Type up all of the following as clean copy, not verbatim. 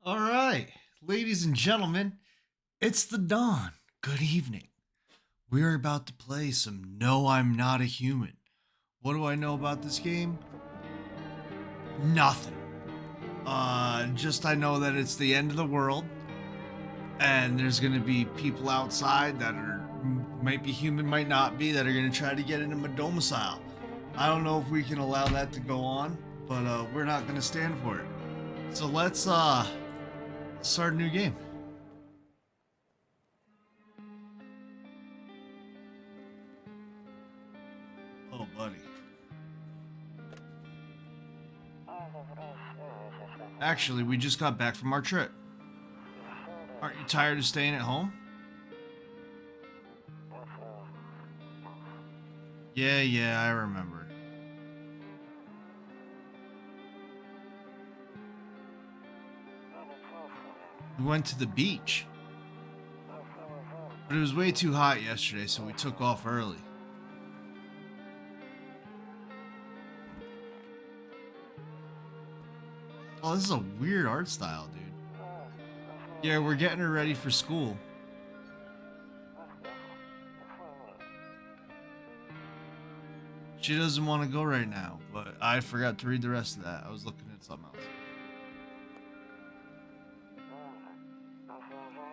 All right, ladies and gentlemen, it's the dawn. Good evening. We're about to play some No, I'm Not a Human. What do I know about this game? Nothing. Just I know that it's the end of the world, and there's gonna be people outside that might be human, might not be, that are gonna try to get into my domicile. I don't know if we can allow that to go on, but we're not gonna stand for it. So let's start a new game. Oh, buddy. Actually, we just got back from our trip. Aren't you tired of staying at home? Yeah, I remember. We went to the beach. But it was way too hot yesterday, so we took off early. Oh, this is a weird art style, dude. Yeah, we're getting her ready for school. She doesn't want to go right now, but I forgot to read the rest of that. I was looking at something else.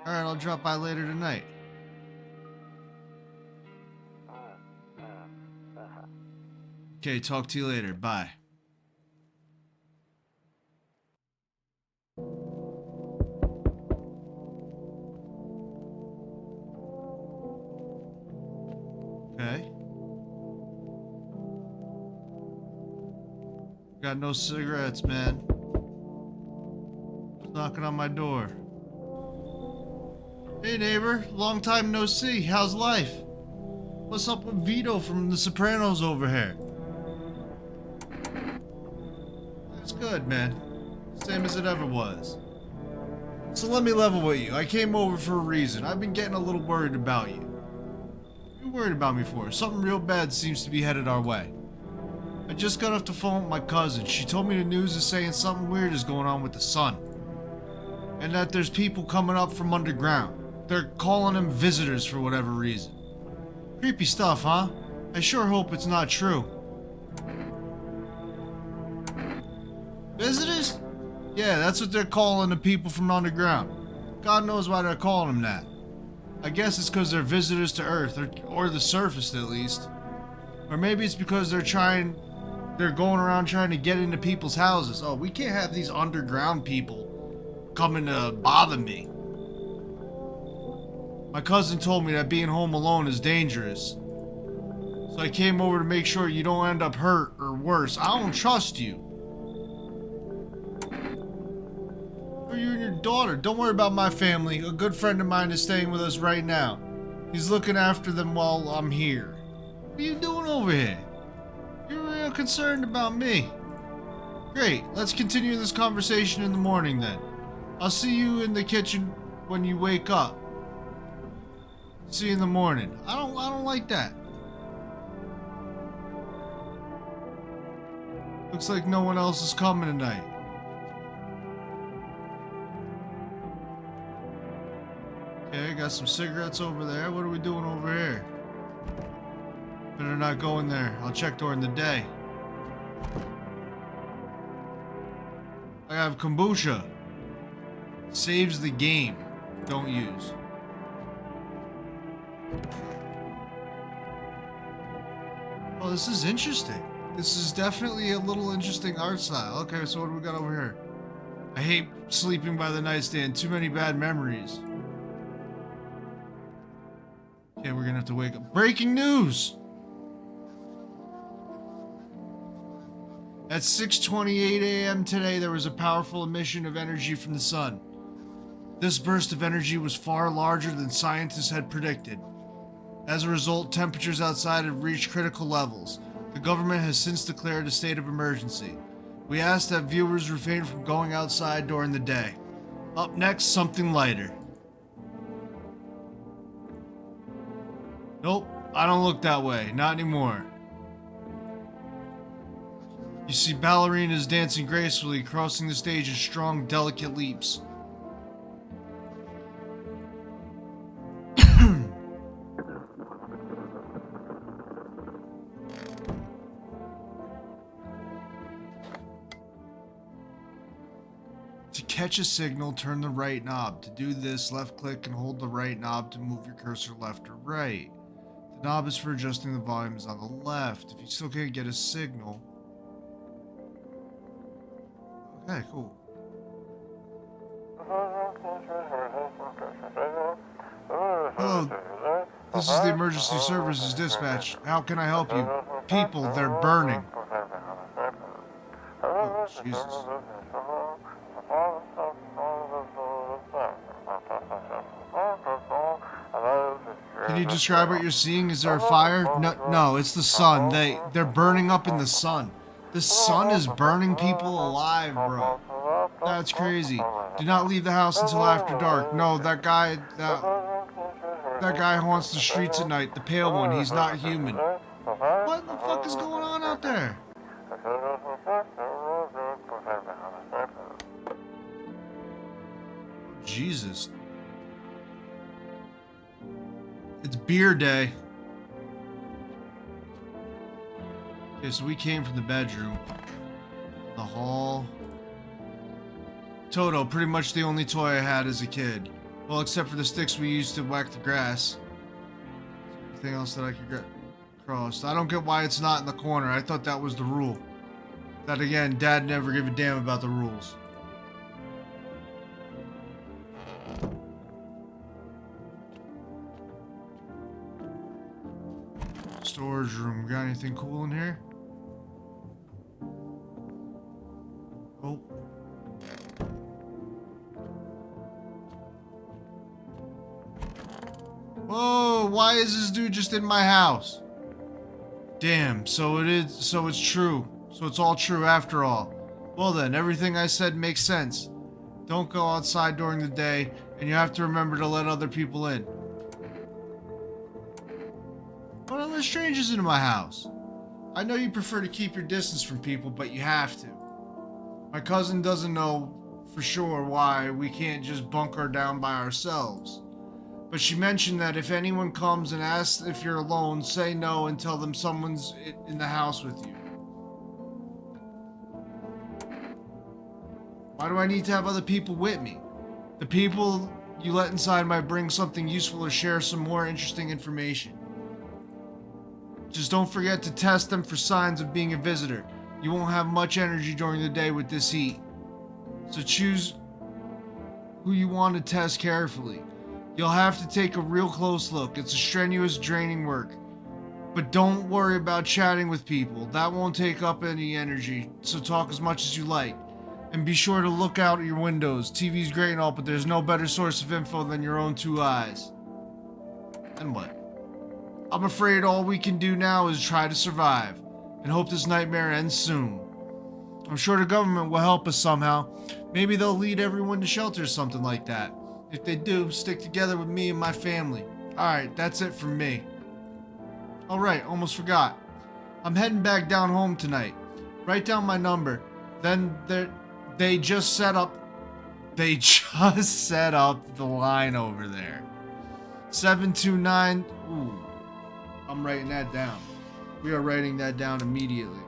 Alright, I'll drop by later tonight. Okay, talk to you later. Bye. Okay. Got no cigarettes, man. Who's knocking on my door? Hey neighbor, long time no see. How's life? What's up with Vito from The Sopranos over here? It's good, man. Same as it ever was. So let me level with you. I came over for a reason. I've been getting a little worried about you. What are you worried about me for? Something real bad seems to be headed our way. I just got off the phone with my cousin. She told me the news is saying something weird is going on with the sun. And that there's people coming up from underground. They're calling them visitors for whatever reason. Creepy stuff, huh? I sure hope it's not true. Visitors? Yeah, that's what they're calling the people from underground. God knows why they're calling them that. I guess it's because they're visitors to Earth, or the surface at least. Or maybe it's because they're going around trying to get into people's houses. Oh, we can't have these underground people coming to bother me. My cousin told me that being home alone is dangerous. So I came over to make sure you don't end up hurt or worse. I don't trust you. Or you and your daughter. Don't worry about my family. A good friend of mine is staying with us right now. He's looking after them while I'm here. What are you doing over here? You're real concerned about me. Great. Let's continue this conversation in the morning then. I'll see you in the kitchen when you wake up. See you in the morning. I don't like that. Looks like no one else is coming tonight. Okay, got some cigarettes over there. What are we doing over here? Better not go in there. I'll check during the day. I have kombucha. Saves the game. Don't use. Oh, this is interesting. This is definitely a little interesting art style. Okay, so what do we got over here? I hate sleeping by the nightstand. Too many bad memories. Okay, we're gonna have to wake up. Breaking news! At 6:28 a.m. today, there was a powerful emission of energy from the sun. This burst of energy was far larger than scientists had predicted. As a result, temperatures outside have reached critical levels. The government has since declared a state of emergency. We ask that viewers refrain from going outside during the day. Up next, something lighter. Nope, I don't look that way. Not anymore. You see ballerinas dancing gracefully, crossing the stage in strong, delicate leaps. To catch a signal, turn the right knob. To do this, left click and hold the right knob to move your cursor left or right. The knob is for adjusting the volumes on the left. If you still can't get a signal... Okay, cool. Hello, this is the emergency services dispatch. How can I help you? People, they're burning. Oh, Jesus. Can you describe what you're seeing? Is there a fire? No, it's the sun. They're burning up in the sun. The sun is burning people alive, bro. That's crazy. Do not leave the house until after dark. No, that guy haunts the streets at night. The pale one, he's not human. What the fuck is going on out there? Jesus. It's beer day. Okay, so we came from the bedroom. The hall. Toto, pretty much the only toy I had as a kid. Well, except for the sticks we used to whack the grass. Anything else that I could get across? I don't get why it's not in the corner. I thought that was the rule. That again, Dad never gave a damn about the rules. Storage room. Got anything cool in here? Oh. Whoa, why is this dude just in my house? Damn, so it's true. So it's all true after all. Well then, everything I said makes sense. Don't go outside during the day, and you have to remember to let other people in. Why don't let strangers into my house? I know you prefer to keep your distance from people, but you have to. My cousin doesn't know for sure why we can't just bunker down by ourselves. But she mentioned that if anyone comes and asks if you're alone, say no and tell them someone's in the house with you. Why do I need to have other people with me? The people you let inside might bring something useful or share some more interesting information. Just don't forget to test them for signs of being a visitor. You won't have much energy during the day with this heat. So choose who you want to test carefully. You'll have to take a real close look. It's a strenuous, draining work. But don't worry about chatting with people. That won't take up any energy, so talk as much as you like. And be sure to look out your windows. TV's great and all, but there's no better source of info than your own two eyes. And what? I'm afraid all we can do now is try to survive, and hope this nightmare ends soon. I'm sure the government will help us somehow. Maybe they'll lead everyone to shelter or something like that. If they do, stick together with me and my family. Alright, that's it from me. Alright, almost forgot. I'm heading back down home tonight. Write down my number. Then they just set up the line over there. 729. Ooh. I'm writing that down. We are writing that down immediately.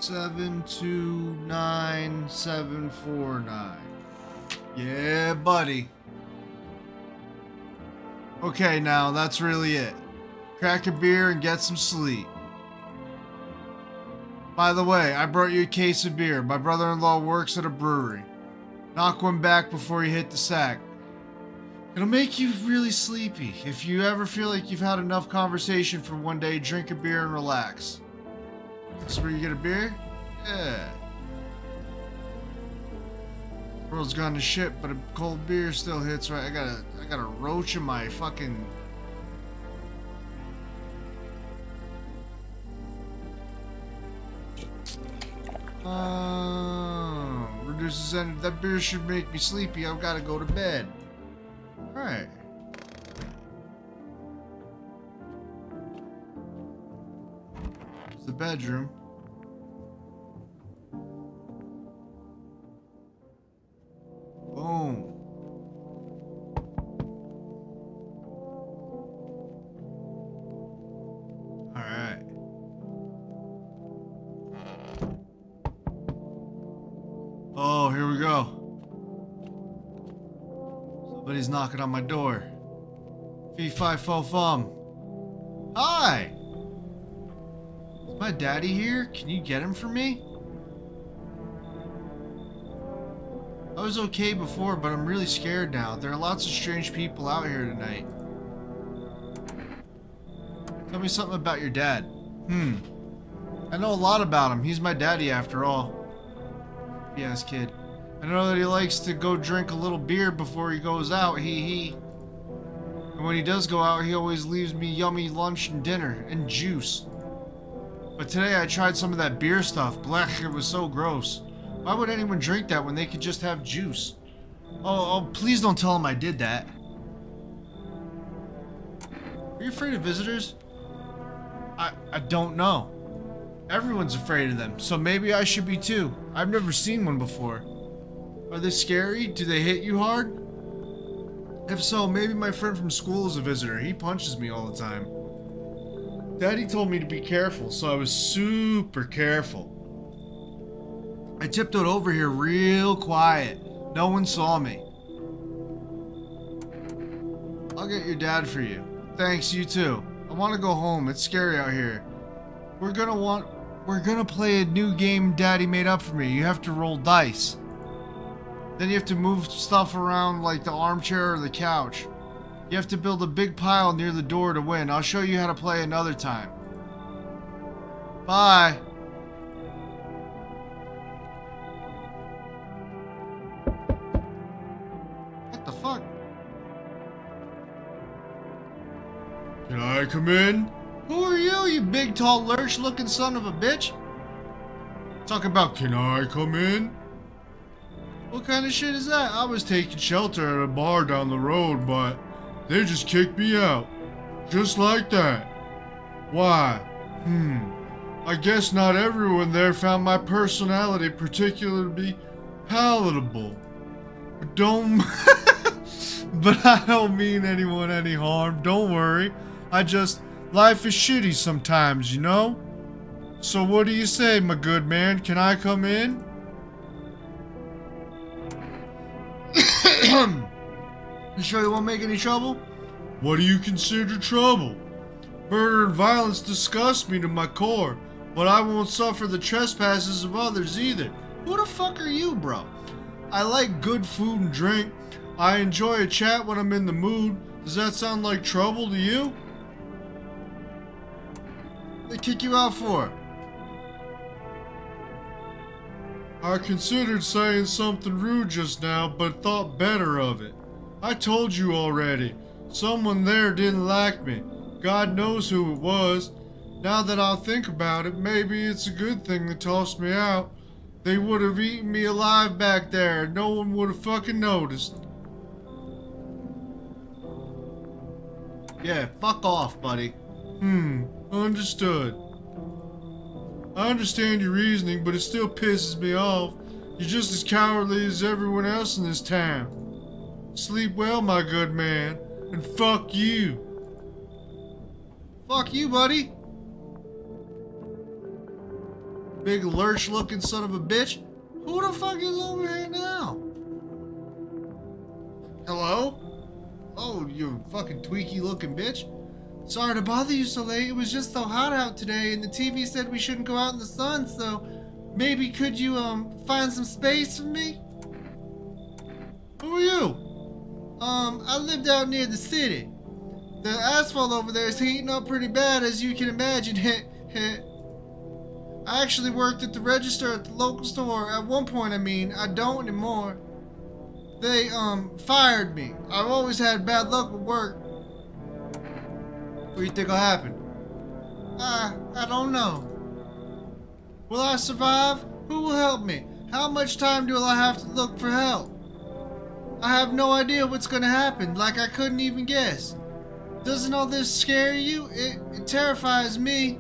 729749. Yeah, buddy. Okay, now that's really it. Crack a beer and get some sleep. By the way, I brought you a case of beer. My brother-in-law works at a brewery. Knock one back before you hit the sack. It'll make you really sleepy. If you ever feel like you've had enough conversation for one day, drink a beer and relax. This is where you get a beer? Yeah. World's gone to shit, but a cold beer still hits right. I got a roach in my fucking... reduces energy. That beer should make me sleepy. I've got to go to bed. Alright. It's the bedroom. Boom. Alright. Oh, here we go. Somebody's knocking on my door. Fee fi fo fum. Hi! Is my daddy here? Can you get him for me? I was okay before, but I'm really scared now. There are lots of strange people out here tonight. Tell me something about your dad. I know a lot about him. He's my daddy after all. Yes, kid. I know that he likes to go drink a little beer before he goes out. He. And when he does go out, he always leaves me yummy lunch and dinner and juice. But today I tried some of that beer stuff. Blech, it was so gross. Why would anyone drink that when they could just have juice? Oh, please don't tell him I did that. Are you afraid of visitors? I don't know. Everyone's afraid of them, so maybe I should be too. I've never seen one before. Are they scary? Do they hit you hard? If so, maybe my friend from school is a visitor. He punches me all the time. Daddy told me to be careful, so I was super careful. I tiptoed over here real quiet. No one saw me. I'll get your dad for you. Thanks, you too. I want to go home. It's scary out here. We're gonna play a new game Daddy made up for me. You have to roll dice. Then you have to move stuff around like the armchair or the couch. You have to build a big pile near the door to win. I'll show you how to play another time. Bye. What the fuck? Can I come in? Who are you, you big tall lurch looking son of a bitch? Talk about can I come in? What kind of shit is that? I was taking shelter at a bar down the road, but they just kicked me out. Just like that. Why? I guess not everyone there found my personality particularly palatable. But I don't mean anyone any harm. Don't worry. Life is shitty sometimes, you know? So what do you say, my good man? Can I come in? You sure you won't make any trouble? What do you consider trouble? Murder and violence disgust me to my core, but I won't suffer the trespasses of others either. Who the fuck are you, bro? I like good food and drink. I enjoy a chat when I'm in the mood. Does that sound like trouble to you? What they kick you out for? I considered saying something rude just now, but thought better of it. I told you already. Someone there didn't like me. God knows who it was. Now that I think about it, maybe it's a good thing they tossed me out. They would have eaten me alive back there, and no one would have fucking noticed. Yeah, fuck off, buddy. Understood. I understand your reasoning, but it still pisses me off. You're just as cowardly as everyone else in this town. Sleep well, my good man, and fuck you. Fuck you, buddy. Big lurch-looking son of a bitch. Who the fuck is over here now? Hello? Oh, you fucking tweaky-looking bitch. Sorry to bother you so late. It was just so hot out today, and the TV said we shouldn't go out in the sun, so maybe could you, find some space for me? Who are you? I lived out near the city. The asphalt over there is heating up pretty bad, as you can imagine. I actually worked at the register at the local store. At one point, I mean. I don't anymore. They, fired me. I've always had bad luck with work. What do you think will happen? I don't know. Will I survive? Who will help me? How much time do I have to look for help? I have no idea what's gonna happen, like I couldn't even guess. Doesn't all this scare you? It terrifies me.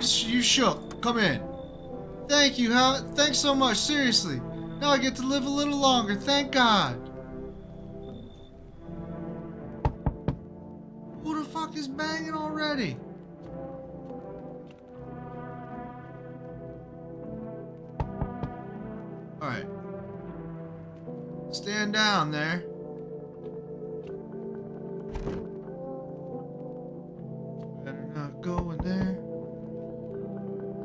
You shook. Come in. Thank you, Howard. Thanks so much, seriously. Now I get to live a little longer, thank God. Who the fuck is banging already? stand down there. Better not go in there.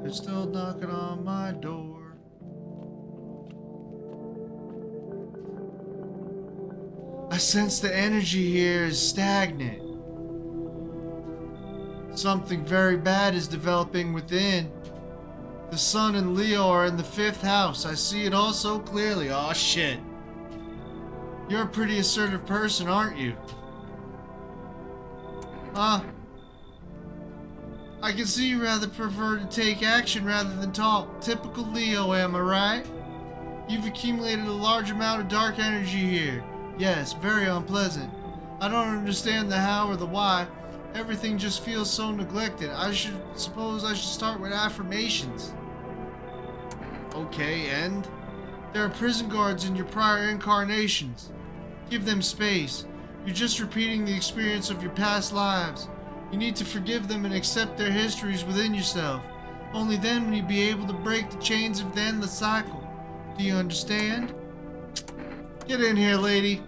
They're still knocking on my door. I sense the energy here is stagnant. Something very bad is developing within. The sun and Leo are in the 5th house. I see it all so clearly. Aw, shit. You're a pretty assertive person, aren't you? Huh? I can see you rather prefer to take action rather than talk. Typical Leo, am I right? You've accumulated a large amount of dark energy here. Yes, very unpleasant. I don't understand the how or the why. Everything just feels so neglected. I suppose I should start with affirmations. Okay, and? There are prison guards in your prior incarnations. Give them space. You're just repeating the experience of your past lives. You need to forgive them and accept their histories within yourself. Only then will you be able to break the chains of the endless cycle. Do you understand? Get in here, lady.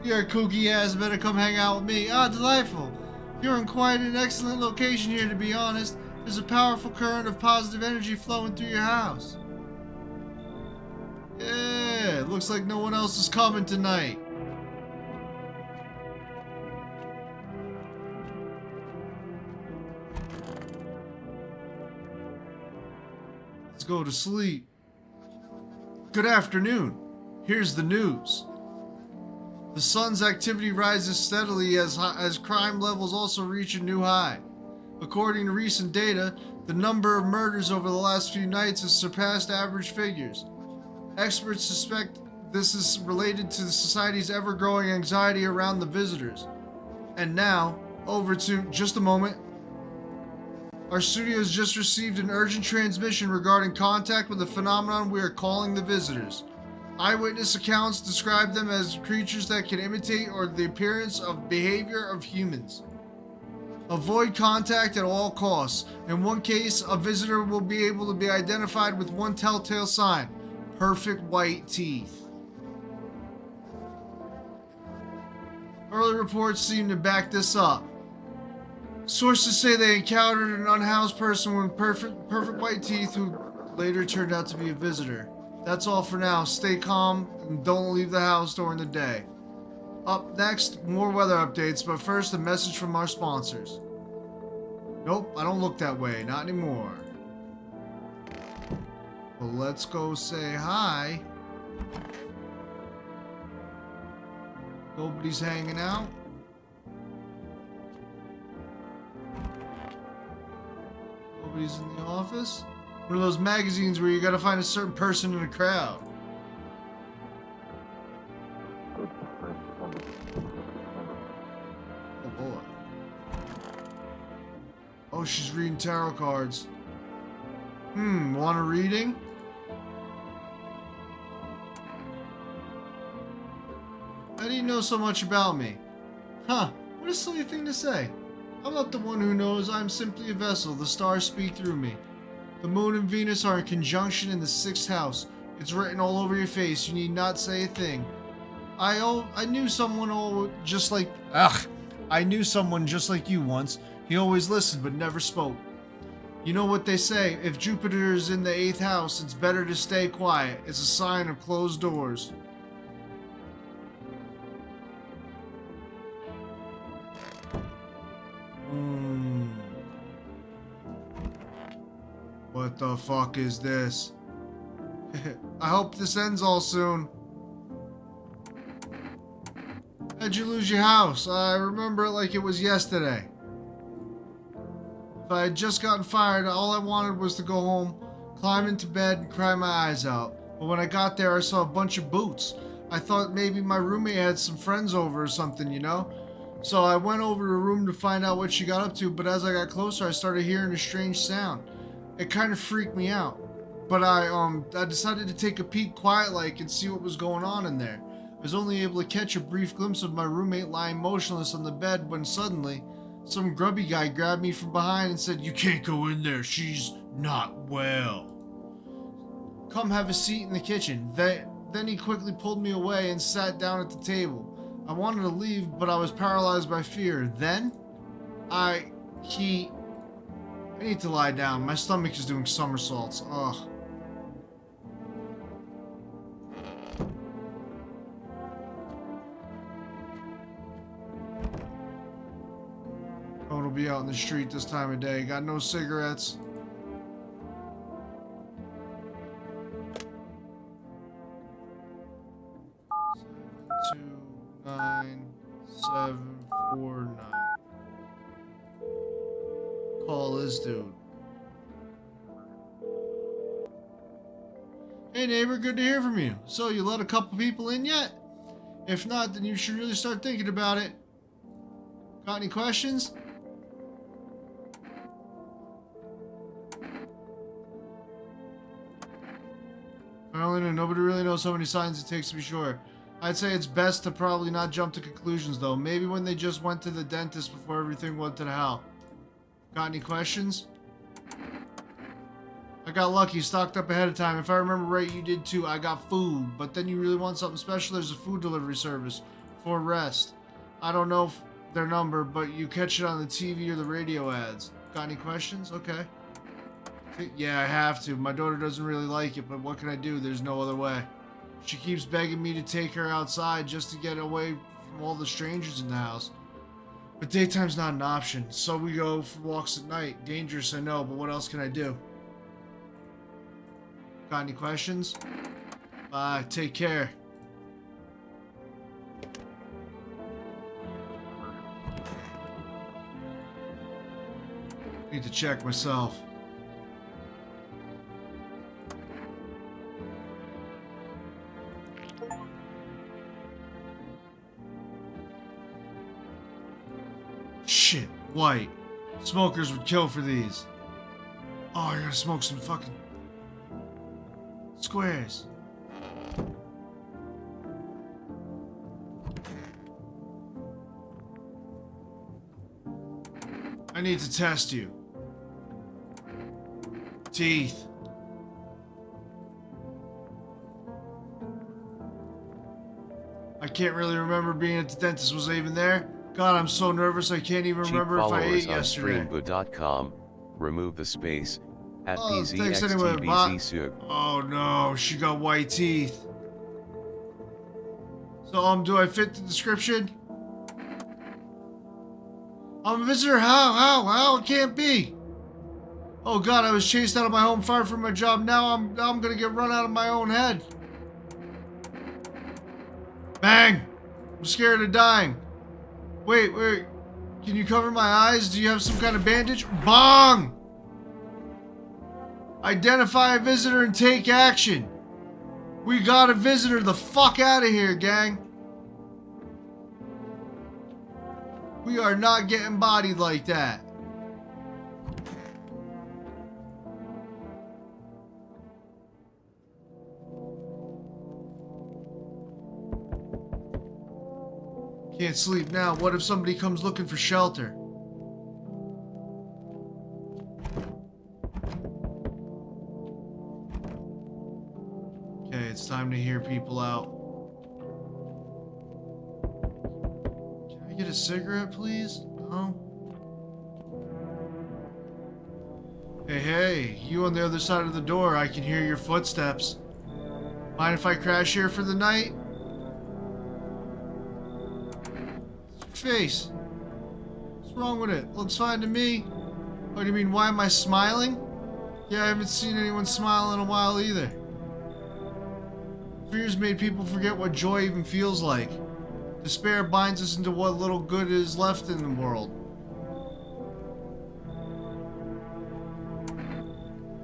You're a kooky ass, better come hang out with me. Ah, delightful. You're in quite an excellent location here, to be honest. There's a powerful current of positive energy flowing through your house. Yeah, looks like no one else is coming tonight. Let's go to sleep. Good afternoon. Here's the news. The sun's activity rises steadily as crime levels also reach a new high. According to recent data, the number of murders over the last few nights has surpassed average figures. Experts suspect this is related to the society's ever-growing anxiety around the visitors. And now, over to just a moment. Our studio has just received an urgent transmission regarding contact with the phenomenon we are calling the visitors. Eyewitness accounts describe them as creatures that can imitate or the appearance of behavior of humans. Avoid contact at all costs. In one case, a visitor will be able to be identified with one telltale sign: perfect white teeth. Early reports seem to back this up. Sources say they encountered an unhoused person with perfect white teeth who later turned out to be a visitor. That's all for now. Stay calm and don't leave the house during the day. Up next, more weather updates, but first a message from our sponsors. Nope, I don't look that way. Not anymore. Well, let's go say hi. Nobody's hanging out. Nobody's in the office. One of those magazines where you gotta find a certain person in a crowd. Oh boy. Oh, she's reading tarot cards. Want a reading? How do you know so much about me? Huh, what a silly thing to say. I'm not the one who knows, I'm simply a vessel. The stars speak through me. The moon and Venus are in conjunction in the 6th house. It's written all over your face. You need not say a thing. I knew someone just like you once. He always listened but never spoke. You know what they say, if Jupiter is in the 8th house, it's better to stay quiet. It's a sign of closed doors. What the fuck is this? I hope this ends all soon. How'd you lose your house? I remember it like it was yesterday. If I had just gotten fired, all I wanted was to go home, climb into bed, and cry my eyes out. But when I got there, I saw a bunch of boots. I thought maybe my roommate had some friends over or something, you know? So I went over to her room to find out what she got up to, but as I got closer, I started hearing a strange sound. It kind of freaked me out. But I decided to take a peek quiet-like and see what was going on in there. I was only able to catch a brief glimpse of my roommate lying motionless on the bed when suddenly, some grubby guy grabbed me from behind and said, "You can't go in there, she's not well. Come have a seat in the kitchen." Then he quickly pulled me away and sat down at the table. I wanted to leave, but I was paralyzed by fear. Then, I need to lie down. My stomach is doing somersaults. Ugh. It'll be out in the street this time of day. Got no cigarettes. Call this dude. Hey neighbor, good to hear from you. So you let a couple people in yet? If not, then you should really start thinking about it. Got any questions? I only know nobody really knows how many signs it takes to be sure. I'd say it's best to probably not jump to conclusions though. Maybe when they just went to the dentist before everything went to hell. Got any questions? I got lucky, stocked up ahead of time. If I remember right, you did too. I got food, but then you really want something special, there's a food delivery service for rest. I don't know their number, but you catch it on the TV or the radio ads. Got any questions? Okay. Yeah, I have to. My daughter doesn't really like it, but what can I do? There's no other way. She keeps begging me to take her outside just to get away from all the strangers in the house. But daytime's not an option, so we go for walks at night. Dangerous, I know, but what else can I do? Got any questions? Bye, take care. Need to check myself. Shit, white. Smokers would kill for these. Oh, I gotta smoke some fucking squares. I need to test you. Teeth. I can't really remember being at the dentist. Was I even there? God, I'm so nervous I can't even remember if I ate yesterday. Streambo.com. Remove the space at thanks anyway, oh no, she got white teeth. So do I fit the description? I'm a visitor. How? It can't be. Oh God, I was chased out of my home, fired from my job. Now I'm gonna get run out of my own head. Bang! I'm scared of dying. Wait. Can you cover my eyes? Do you have some kind of bandage? Bong! Identify a visitor and take action. We got a visitor. The fuck out of here, gang. We are not getting bodied like that. Can't sleep now. What if somebody comes looking for shelter? Okay, it's time to hear people out. Can I get a cigarette, please? No? Hey, you on the other side of the door. I can hear your footsteps. Mind if I crash here for the night? Face. What's wrong with it? Looks fine to me. Oh, do you mean why am I smiling? Yeah, I haven't seen anyone smile in a while either. Fears made people forget what joy even feels like. Despair binds us into what little good is left in the world.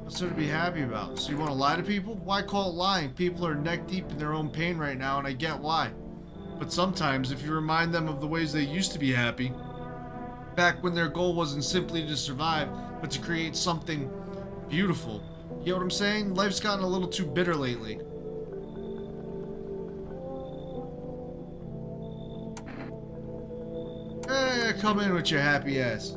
What's there to be happy about? So you want to lie to people? Why call it lying? People are neck deep in their own pain right now, and I get why. But sometimes, if you remind them of the ways they used to be happy, back when their goal wasn't simply to survive, but to create something beautiful. You know what I'm saying? Life's gotten a little too bitter lately. Hey, come in with your happy ass.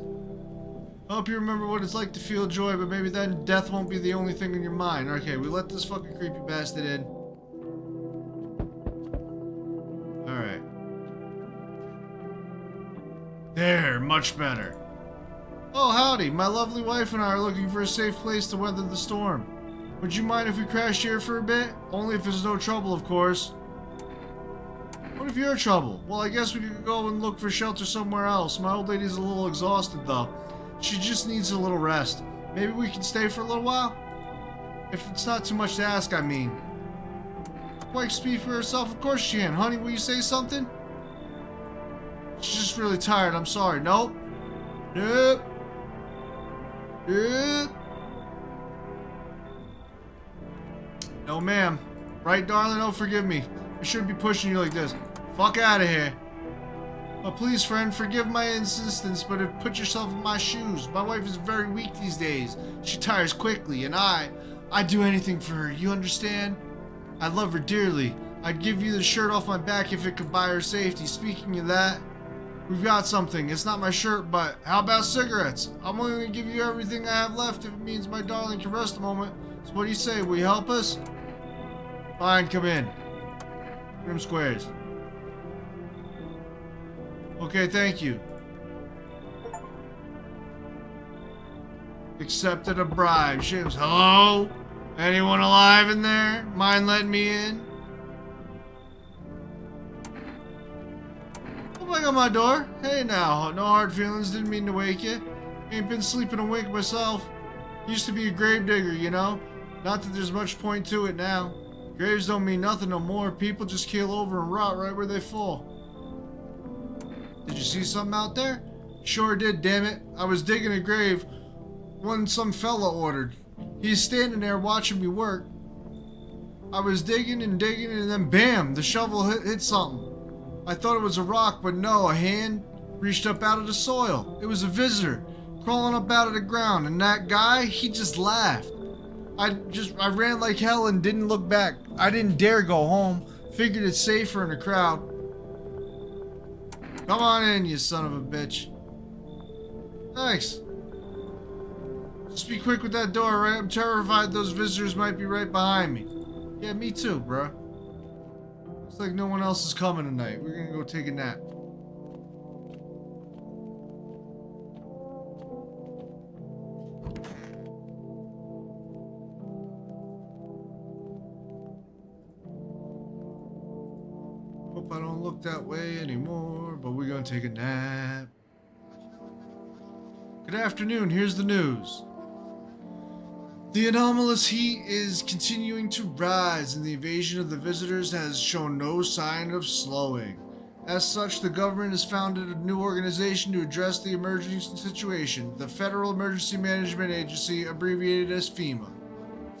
I hope you remember what it's like to feel joy, but maybe then death won't be the only thing in your mind. Okay, we let this fucking creepy bastard in. There, much better. Oh, howdy. My lovely wife and I are looking for a safe place to weather the storm. Would you mind if we crashed here for a bit? Only if there's no trouble, of course. What if you're trouble? Well, I guess we could go and look for shelter somewhere else. My old lady's a little exhausted, though. She just needs a little rest. Maybe we can stay for a little while? If it's not too much to ask, I mean. Wife speak for herself? Of course she can. Honey, will you say something? She's just really tired. I'm sorry. Nope. Nope. Nope. No, ma'am. Right, darling? Oh, forgive me. I shouldn't be pushing you like this. Fuck out of here. But please, friend, forgive my insistence, but put yourself in my shoes. My wife is very weak these days. She tires quickly, and I'd do anything for her. You understand? I love her dearly. I'd give you the shirt off my back if it could buy her safety. Speaking of that, we've got something. It's not my shirt, but how about cigarettes? I'm only going to give you everything I have left if it means my darling can rest a moment. So what do you say? Will you help us? Fine, come in. Grim squares. Okay, thank you. Accepted a bribe. Shims. Hello? Anyone alive in there? Mind letting me in? Oh, back on my door. Hey now, no hard feelings. Didn't mean to wake you. Ain't been sleeping a wink myself. Used to be a grave digger, you know? Not that there's much point to it now. Graves don't mean nothing no more. People just keel over and rot right where they fall. Did you see something out there? Sure did, damn it. I was digging a grave. One some fella ordered. He's standing there watching me work. I was digging and then bam, the shovel hit something. I thought it was a rock, but no, a hand reached up out of the soil. It was a visitor crawling up out of the ground, and that guy, he just laughed. I ran like hell and didn't look back. I didn't dare go home. Figured it's safer in a crowd. Come on in, you son of a bitch. Thanks. Just be quick with that door, right? I'm terrified those visitors might be right behind me. Yeah, me too, bro. Looks like no one else is coming tonight. We're gonna go take a nap. Hope I don't look that way anymore, but we're gonna take a nap. Good afternoon, here's the news. The anomalous heat is continuing to rise, and the invasion of the visitors has shown no sign of slowing. As such, the government has founded a new organization to address the emerging situation, the Federal Emergency Management Agency, abbreviated as FEMA.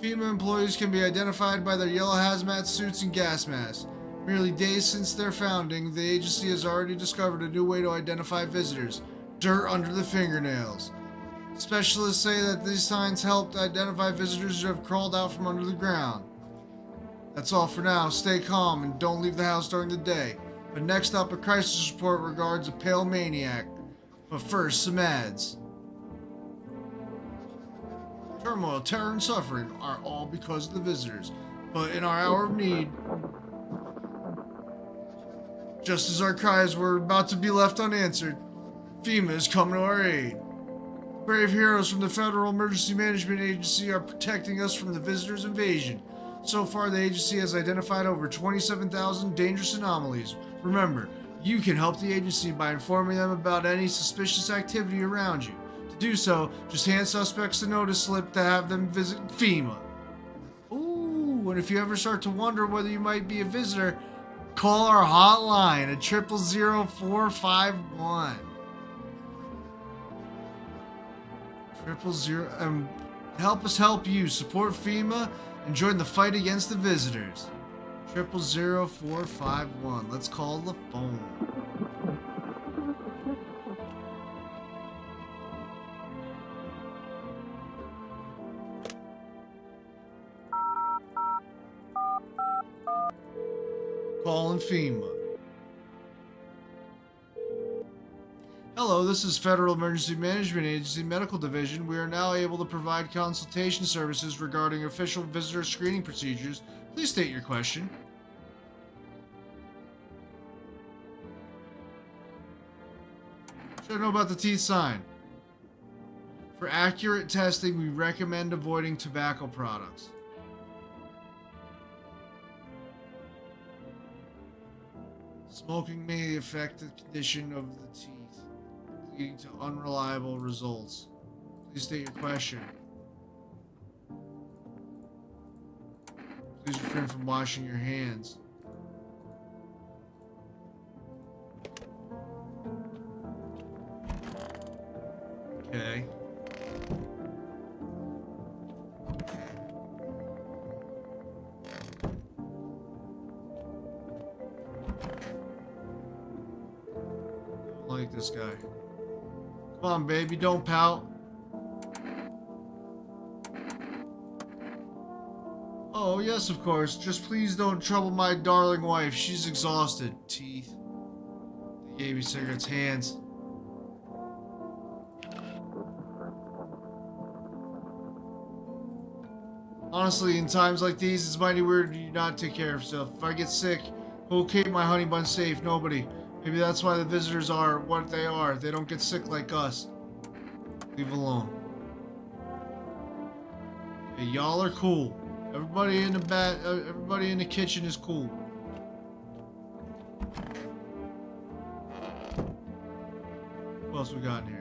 FEMA employees can be identified by their yellow hazmat suits and gas masks. Merely days since their founding, the agency has already discovered a new way to identify visitors: dirt under the fingernails. Specialists say that these signs helped identify visitors who have crawled out from under the ground. That's all for now. Stay calm and don't leave the house during the day. But next up, a crisis report regards a pale maniac. But first, some ads. Turmoil, terror, and suffering are all because of the visitors. But in our hour of need, just as our cries were about to be left unanswered, FEMA is coming to our aid. Brave heroes from the Federal Emergency Management Agency are protecting us from the visitors' invasion. So far, the agency has identified over 27,000 dangerous anomalies. Remember, you can help the agency by informing them about any suspicious activity around you. To do so, just hand suspects a notice slip to have them visit FEMA. Ooh, and if you ever start to wonder whether you might be a visitor, call our hotline at 000-451. 000, help us help you. Support FEMA and join the fight against the visitors. 000-451. Let's call the phone. Calling FEMA. Hello, this is Federal Emergency Management Agency Medical Division. We are now able to provide consultation services regarding official visitor screening procedures. Please state your question. Should know about the teeth sign. For accurate testing, we recommend avoiding tobacco products. Smoking may affect the condition of the teeth, leading to unreliable results. Please state your question. Please refrain from washing your hands. Okay. Don't like this guy. Come on, baby, don't pout. Oh, yes, of course. Just please don't trouble my darling wife. She's exhausted. Teeth. They gave me cigarettes. Hands. Honestly, in times like these, it's mighty weird you not take care of yourself. If I get sick, who'll keep my honey bun safe? Nobody. Maybe that's why the visitors are what they are. They don't get sick like us. Leave alone. Hey, y'all are cool. Everybody in the kitchen is cool. What else we got in here?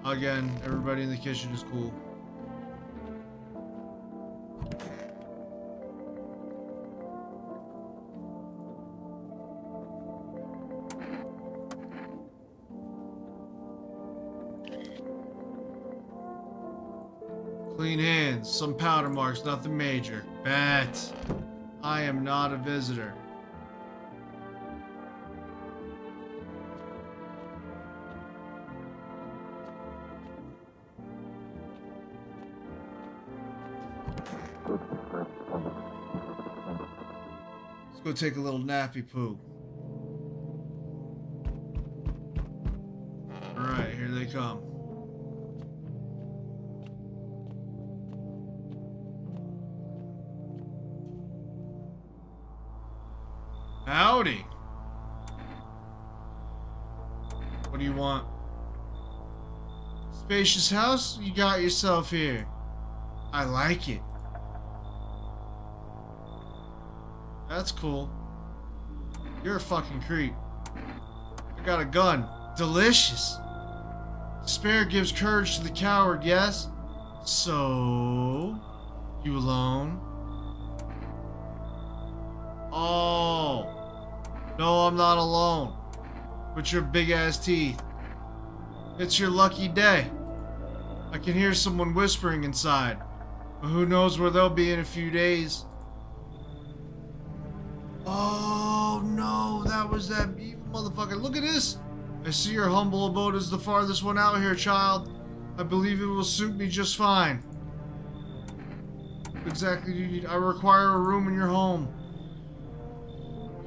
Again, everybody in the kitchen is cool. Clean hands, some powder marks, nothing major. Bet. I am not a visitor. Let's go take a little nappy poo. Alright, here they come. Howdy. What do you want? Spacious house? You got yourself here. I like it. That's cool. You're a fucking creep. I got a gun. Delicious. Despair gives courage to the coward, yes? So... you alone? Oh... no, I'm not alone. With your big ass teeth. It's your lucky day. I can hear someone whispering inside. But who knows where they'll be in a few days. Oh no, that was that evil motherfucker. Look at this. I see your humble abode is the farthest one out here, child. I believe it will suit me just fine. What exactly do you need? I require a room in your home.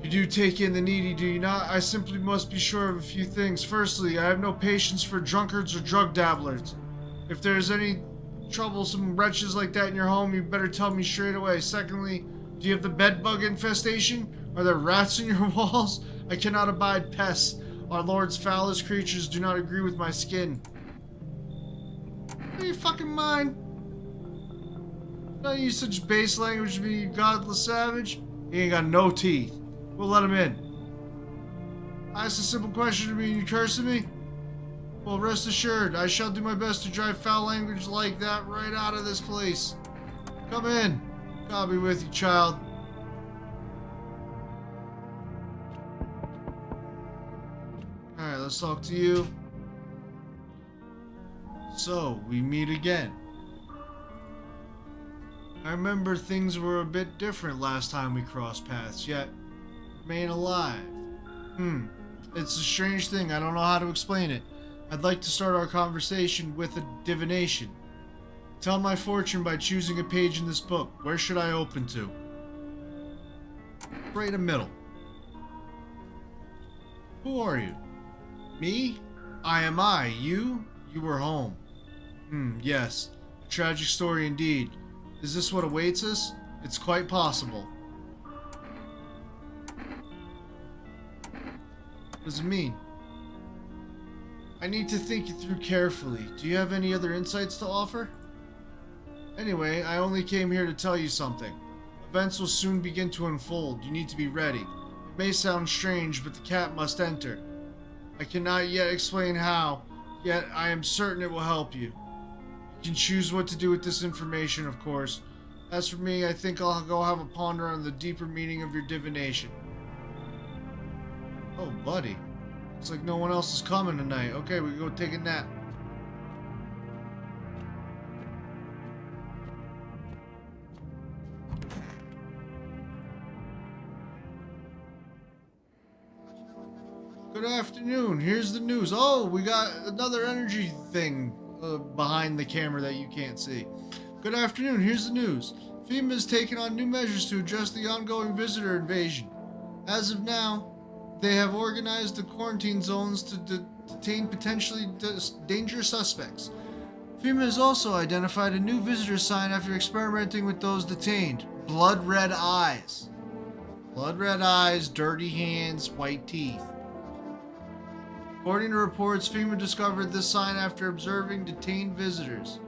You do take in the needy, do you not? I simply must be sure of a few things. Firstly, I have no patience for drunkards or drug dabblers. If there's any troublesome wretches like that in your home, you better tell me straight away. Secondly, do you have the bed bug infestation? Are there rats in your walls? I cannot abide pests. Our Lord's foulest creatures do not agree with my skin. Are you fucking mind? Don't use such base language to be you godless savage. He ain't got no teeth. We'll let him in. I asked a simple question to me and you cursing me? Well, rest assured, I shall do my best to drive foul language like that right out of this place. Come in. I'll be with you, child. Alright, let's talk to you. So, we meet again. I remember things were a bit different last time we crossed paths, yet remain alive. It's a strange thing, I don't know how to explain it. I'd like to start our conversation with a divination. Tell my fortune by choosing a page in this book. Where should I open to? Right in the middle. Who are you? Me? I am I. You? You were home. Yes. A tragic story indeed. Is this what awaits us? It's quite possible. What does it mean? I need to think it through carefully. Do you have any other insights to offer? Anyway, I only came here to tell you something. Events will soon begin to unfold. You need to be ready. It may sound strange, but the cat must enter. I cannot yet explain how, yet I am certain it will help you. You can choose what to do with this information, of course. As for me, I think I'll go have a ponder on the deeper meaning of your divination. Oh, buddy. Looks like no one else is coming tonight. Okay, we can go take a nap. Good afternoon. Here's the news. Oh, we got another energy thing behind the camera that you can't see. Good afternoon. Here's the news. FEMA has taken on new measures to address the ongoing visitor invasion. As of now, they have organized the quarantine zones to detain potentially dangerous suspects. FEMA has also identified a new visitor sign after experimenting with those detained. Blood red eyes. Blood red eyes, dirty hands, white teeth. According to reports, FEMA discovered this sign after observing detained visitors.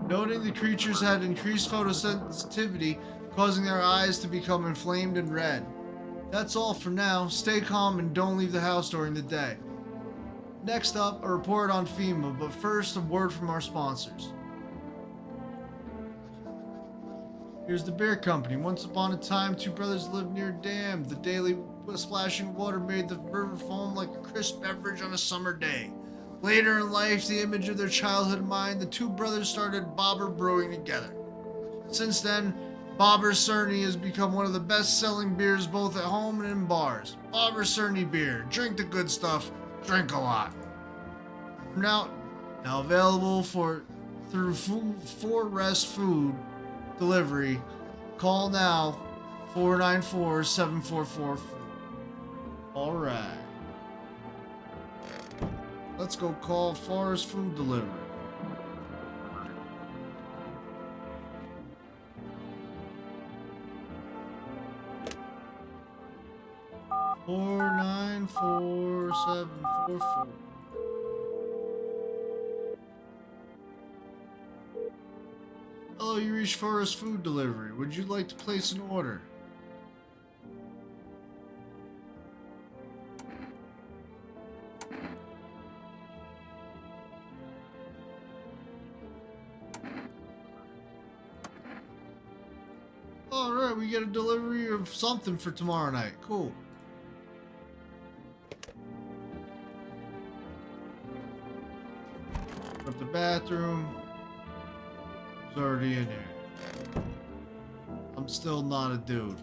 Noting the creatures had increased photosensitivity, causing their eyes to become inflamed and red. That's all for now. Stay calm and don't leave the house during the day. Next up, a report on FEMA, but first a word from our sponsors. Here's the beer company. Once upon a time, two brothers lived near a dam. The daily splashing of water made the river foam like a crisp beverage on a summer day. Later in life, the image of their childhood in mind, the two brothers started Bobber Brewing together. Since then, Bobber Cerny has become one of the best-selling beers both at home and in bars. Bobber Cerny beer. Drink the good stuff. Drink a lot. Now available through For Rest Food delivery. Call now 494-7444. All right. Let's go call Forest Food Delivery. Four 94744. Hello, you reached Forest Food Delivery. Would you like to place an order? Alright, we get a delivery of something for tomorrow night. Cool. Up the bathroom. It's already in here. I'm still not a dude.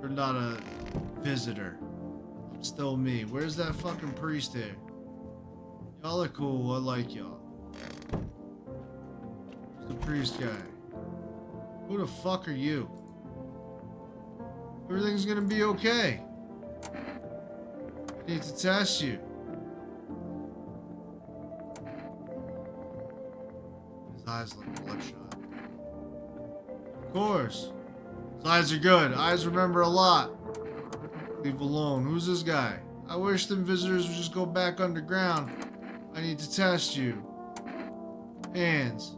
Or not a visitor. I'm still me. Where's that fucking priest here? Y'all are cool. I like y'all. Where's the priest guy? Who the fuck are you? Everything's gonna be okay. I need to test you. His eyes look bloodshot. Of course. His eyes are good. Eyes remember a lot. Leave alone. Who's this guy? I wish them visitors would just go back underground. I need to test you. Hands.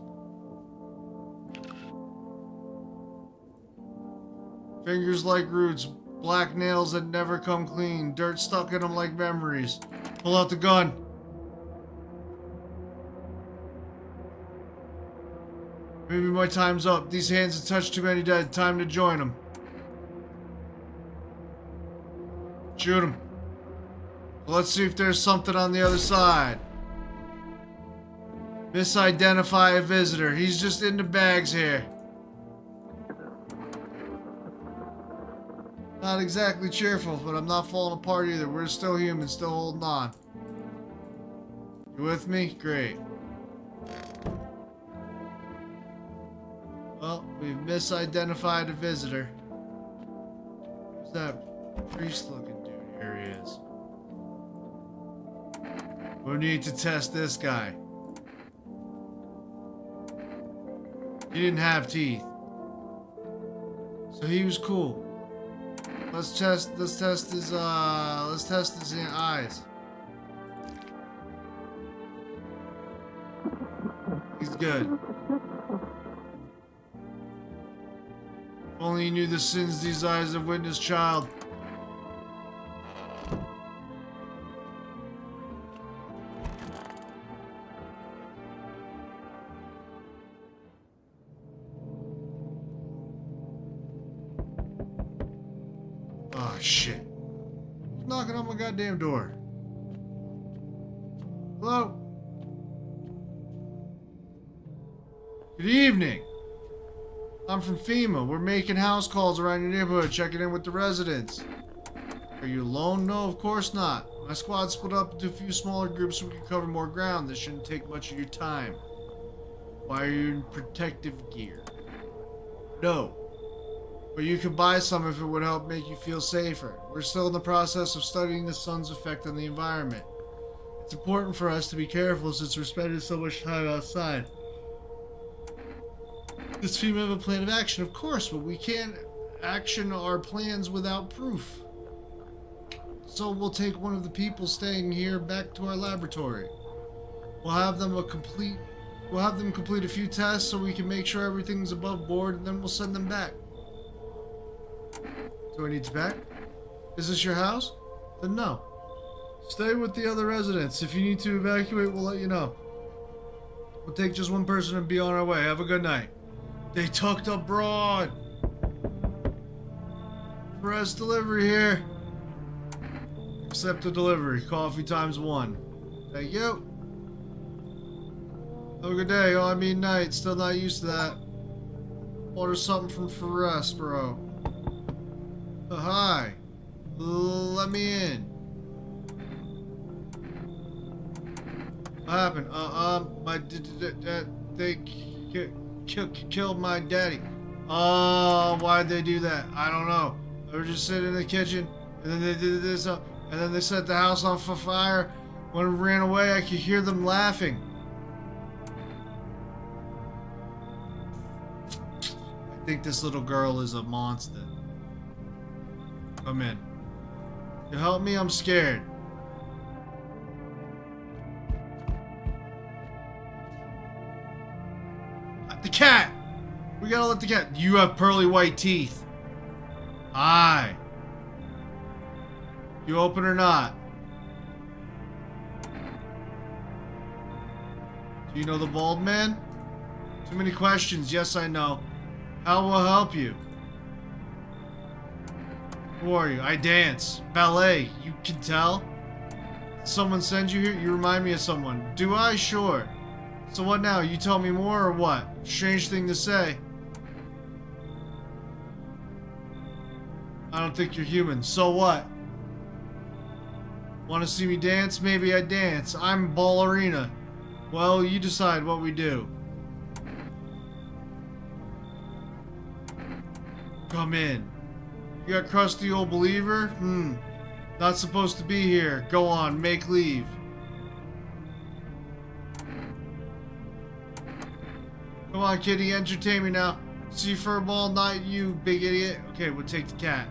Fingers like roots, black nails that never come clean, dirt stuck in them like memories. Pull out the gun. Maybe my time's up. These hands have touched too many dead. Time to join them. Shoot him. Let's see if there's something on the other side. Misidentify a visitor. He's just in the bags here. Not exactly cheerful, but I'm not falling apart either. We're still human, still holding on. You with me? Great. Well, we've misidentified a visitor. Who's that priest-looking dude? Here he is. We need to test this guy. He didn't have teeth. So he was cool. Let's test his eyes. He's good. If only you knew the sins these eyes have witnessed, child. Oh, shit. Who's knocking on my goddamn door? Hello? Good evening. I'm from FEMA. We're making house calls around your neighborhood, checking in with the residents. Are you alone? No, of course not. My squad split up into a few smaller groups so we can cover more ground. This shouldn't take much of your time. Why are you in protective gear? No. But you could buy some if it would help make you feel safer. We're still in the process of studying the sun's effect on the environment. It's important for us to be careful since we're spending so much time outside. Does FEMA have a plan of action? Of course, but we can't action our plans without proof. So we'll take one of the people staying here back to our laboratory. We'll have them complete a few tests so we can make sure everything's above board, and then we'll send them back. Do I need to back? Is this your house? Then no. Stay with the other residents. If you need to evacuate, we'll let you know. We'll take just one person and be on our way. Have a good night. They tucked abroad. Press delivery here. Accept the delivery. Coffee ×1. Thank you. Have a good day. Oh, I mean night. Still not used to that. Order something from Ferris, bro. Hi. Let me in. What happened? They killed my daddy. Oh, why'd they do that? I don't know. They were just sitting in the kitchen, and then they did this, and then they set the house on fire. When it ran away, I could hear them laughing. I think this little girl is a monster. Come in. You help me? I'm scared. The cat! We gotta let the cat. You have pearly white teeth. Aye. You open or not? Do you know the bald man? Too many questions. Yes, I know. How will I help you? Who are you? I dance. Ballet. You can tell? Someone send you here? You remind me of someone. Do I? Sure. So what now? You tell me more or what? Strange thing to say. I don't think you're human. So what? Want to see me dance? Maybe I dance. I'm ballerina. Well, you decide what we do. Come in. You got crusty old believer? Not supposed to be here. Go on, make leave. Come on, kitty, entertain me now. See furball, not you, big idiot. Okay, we'll take the cat.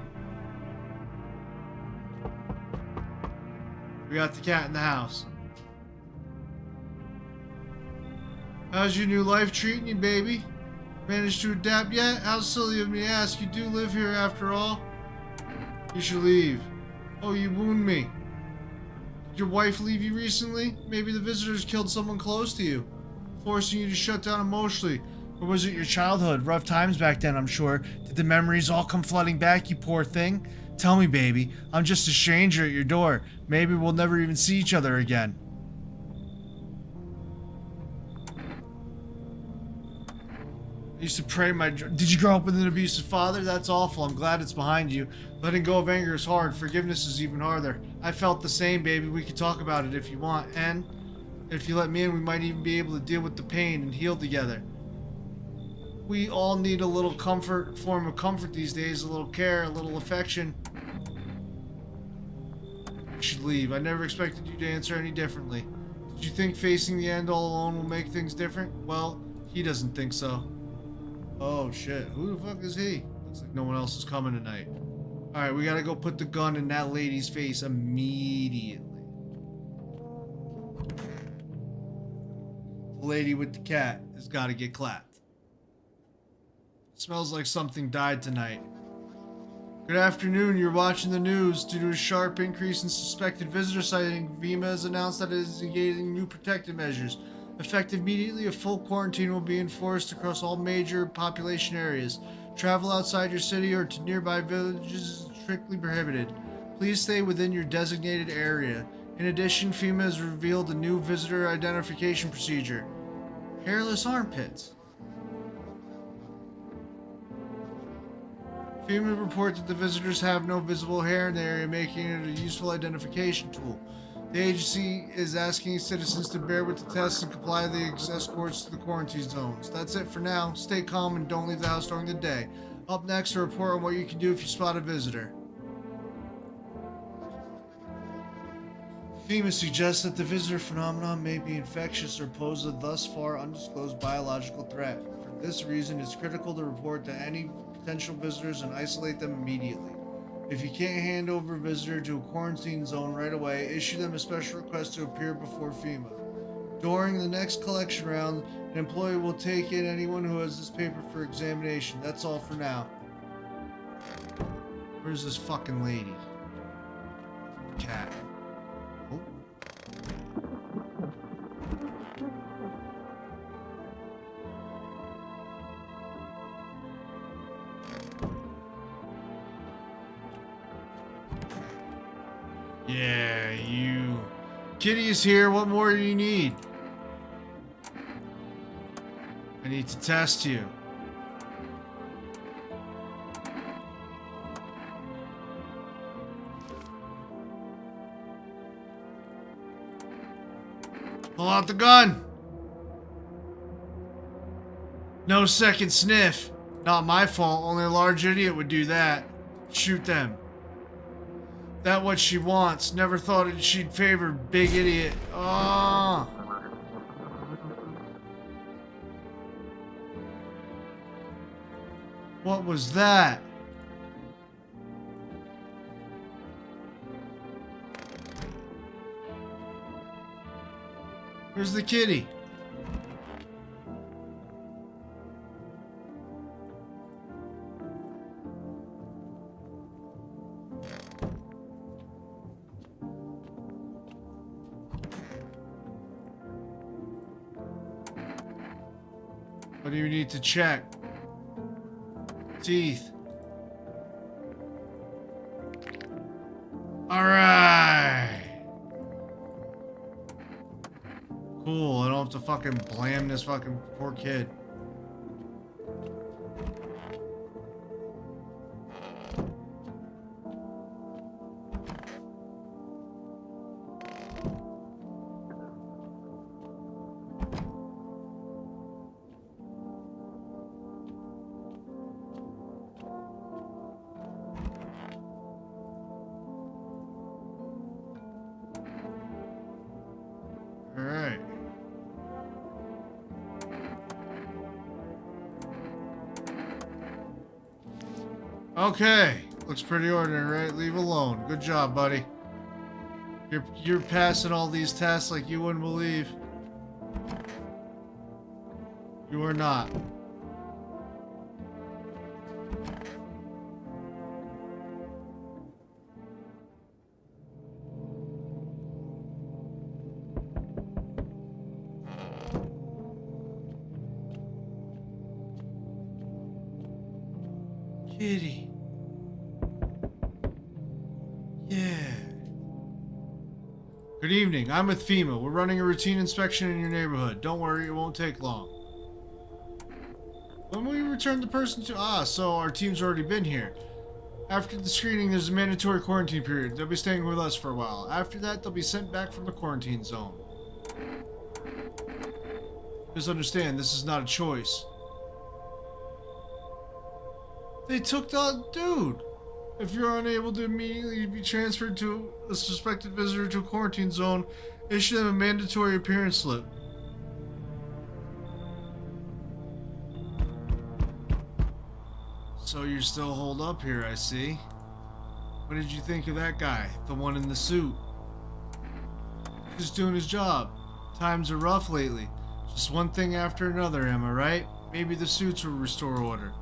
We got the cat in the house. How's your new life treating you, baby? Managed to adapt yet? How silly of me to ask. You do live here after all. You should leave. Oh, you wound me. Did your wife leave you recently? Maybe the visitors killed someone close to you, forcing you to shut down emotionally. Or was it your childhood? Rough times back then, I'm sure. Did the memories all come flooding back, you poor thing? Tell me, baby. I'm just a stranger at your door. Maybe we'll never even see each other again. I used to pray my... Did you grow up with an abusive father? That's awful. I'm glad it's behind you. Letting go of anger is hard. Forgiveness is even harder. I felt the same, baby. We could talk about it if you want. And if you let me in, we might even be able to deal with the pain and heal together. We all need a little form of comfort these days. A little care, a little affection. You should leave. I never expected you to answer any differently. Did you think facing the end all alone will make things different? Well, he doesn't think so. Oh shit, who the fuck is he? Looks like no one else is coming tonight. Alright, we gotta go put the gun in that lady's face immediately. The lady with the cat has gotta get clapped. Smells like something died tonight. Good afternoon, you're watching the news. Due to a sharp increase in suspected visitor sighting, VEMA has announced that it is engaging new protective measures. Effective immediately, a full quarantine will be enforced across all major population areas. Travel outside your city or to nearby villages is strictly prohibited. Please stay within your designated area. In addition, FEMA has revealed a new visitor identification procedure. Hairless armpits. FEMA reports that the visitors have no visible hair in the area, making it a useful identification tool. The agency is asking citizens to bear with the tests and comply with the escorts to the quarantine zones. That's it for now. Stay calm and don't leave the house during the day. Up next, a report on what you can do if you spot a visitor. FEMA suggests that the visitor phenomenon may be infectious or pose a thus far undisclosed biological threat. For this reason, it's critical to report to any potential visitors and isolate them immediately. If you can't hand over a visitor to a quarantine zone right away, issue them a special request to appear before FEMA. During the next collection round, an employee will take in anyone who has this paper for examination. That's all for now. Where's this fucking lady? Cat. Oh. Yeah, you. Kitty is here. What more do you need? I need to test you. Pull out the gun. No second sniff. Not my fault. Only a large idiot would do that. Shoot them. That what she wants. Never thought she'd favor big idiot. Oh. What was that? Where's the kitty? What do you need to check? Teeth. Alright. Cool, I don't have to fucking blam this fucking poor kid. Alright. Okay. Looks pretty ordinary, right? Leave alone. Good job, buddy. You're passing all these tests like you wouldn't believe. You are not. Kitty. Yeah. Good evening. I'm with FEMA. We're running a routine inspection in your neighborhood. Don't worry, it won't take long. When will we return the person to... so our team's already been here. After the screening, there's a mandatory quarantine period. They'll be staying with us for a while. After that, they'll be sent back from the quarantine zone. Just understand, this is not a choice. They took the dude. If you're unable to immediately be transferred to a suspected visitor to a quarantine zone, issue them a mandatory appearance slip. So you're still holed up here, I see. What did you think of that guy? The one in the suit? Just doing his job. Times are rough lately. Just one thing after another, am I right? Maybe the suits will restore order.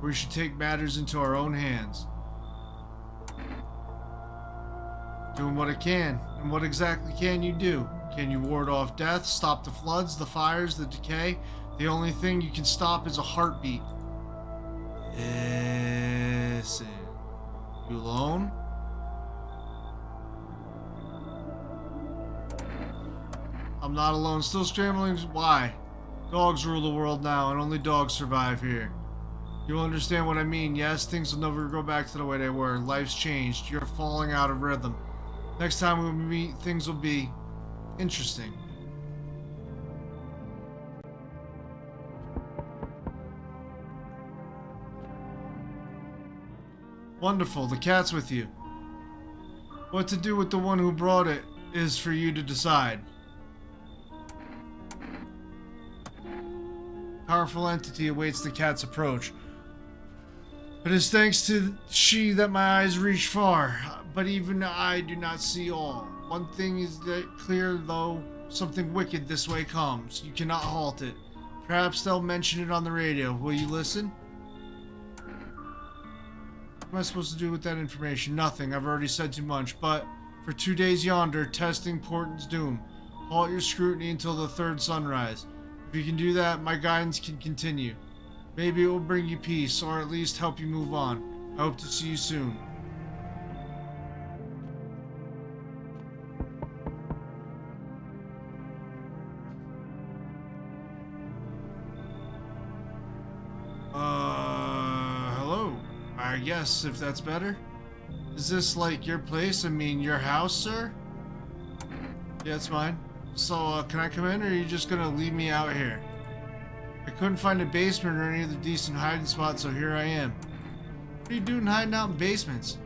We should take matters into our own hands. Doing what I can. And what exactly can you do? Can you ward off death, stop the floods, the fires, the decay? The only thing you can stop is a heartbeat. Listen. You alone? I'm not alone. Still scrambling. Why? Dogs rule the world now, and only dogs survive here. You'll understand what I mean, yes? Things will never go back to the way they were. Life's changed. You're falling out of rhythm. Next time we meet, things will be interesting. Wonderful. The cat's with you. What to do with the one who brought it is for you to decide. Powerful entity awaits the cat's approach. It is thanks to she that my eyes reach far, but even I do not see all. One thing is clear, though, something wicked this way comes. You cannot halt it. Perhaps they'll mention it on the radio. Will you listen? What am I supposed to do with that information? Nothing. I've already said too much, but for 2 days yonder, testing Portent's doom. Halt your scrutiny until the third sunrise. If you can do that, my guidance can continue. Maybe it will bring you peace, or at least help you move on. I hope to see you soon. Hello? I guess, if that's better. Is this like your place? I mean, your house, sir? Yeah, it's mine. So, can I come in, or are you just gonna leave me out here? I couldn't find a basement or any other decent hiding spot, so here I am. What are you doing hiding out in basements?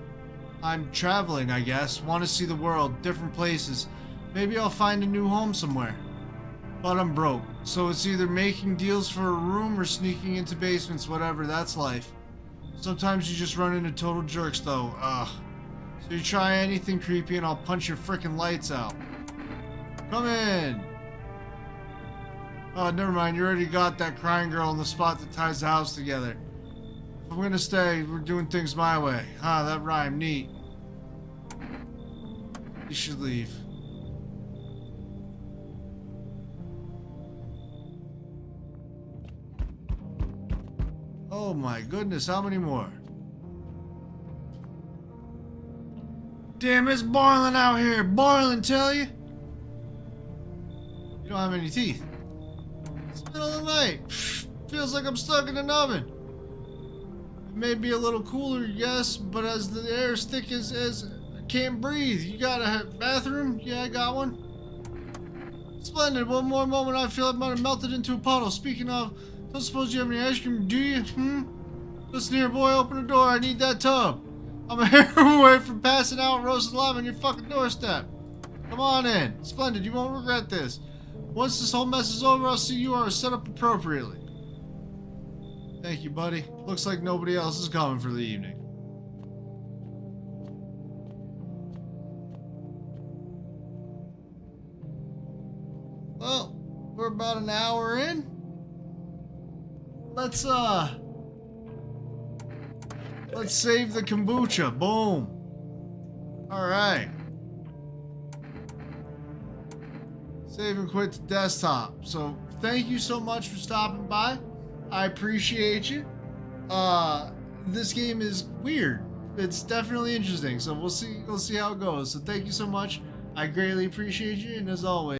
I'm traveling, I guess. Want to see the world, different places. Maybe I'll find a new home somewhere. But I'm broke, so it's either making deals for a room or sneaking into basements, whatever, that's life. Sometimes you just run into total jerks, though. Ugh. So you try anything creepy and I'll punch your frickin' lights out. Come in! Oh, never mind. You already got that crying girl on the spot that ties the house together. If I'm gonna stay, we're doing things my way. Ah, that rhymed. Neat. You should leave. Oh my goodness, how many more? Damn, it's boiling out here. Boiling, tell you. You don't have any teeth. It's the middle of the night. Feels like I'm stuck in an oven. It may be a little cooler, yes, but as the air's thick as I can't breathe. You got a bathroom? Yeah, I got one. Splendid. One more moment, I feel I might have melted into a puddle. Speaking of, don't suppose you have any ice cream, do you? Listen here, boy, open the door. I need that tub. I'm a hair away from passing out roasted live on your fucking doorstep. Come on in. Splendid, you won't regret this. Once this whole mess is over, I'll see you are set up appropriately. Thank you, buddy. Looks like nobody else is coming for the evening. Well, we're about an hour in. Let's save the kombucha. Boom. All right. Save and quit to desktop. So thank you so much for stopping by. I appreciate you. This game is weird. It's definitely interesting. So we'll see how it goes. So thank you so much. I greatly appreciate you, and as always,